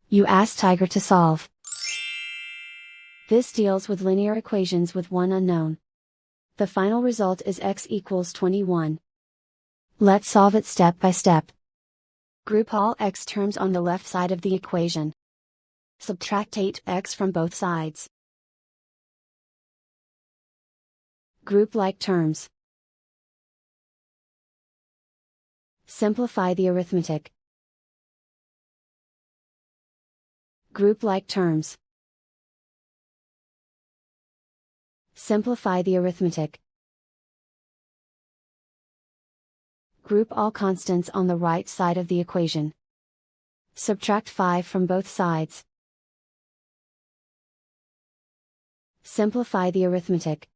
You ask Tiger to solve. This deals with linear equations with one unknown. The final result is x equals 21. Let's solve it step by step. Group all x terms on the left side of the equation. Subtract 8x from both sides. Group like terms. Simplify the arithmetic. Group like terms. Simplify the arithmetic. Group all constants on the right side of the equation. Subtract 5 from both sides. Simplify the arithmetic.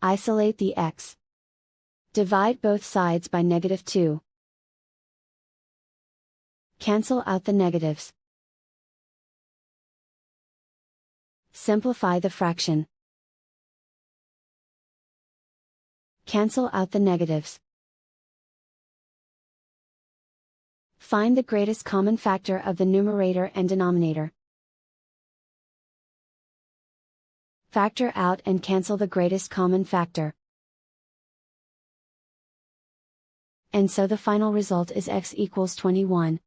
Isolate the x. Divide both sides by -2. Cancel out the negatives. Simplify the fraction. Cancel out the negatives. Find the greatest common factor of the numerator and denominator. Factor out and cancel the greatest common factor. And so the final result is x equals 21.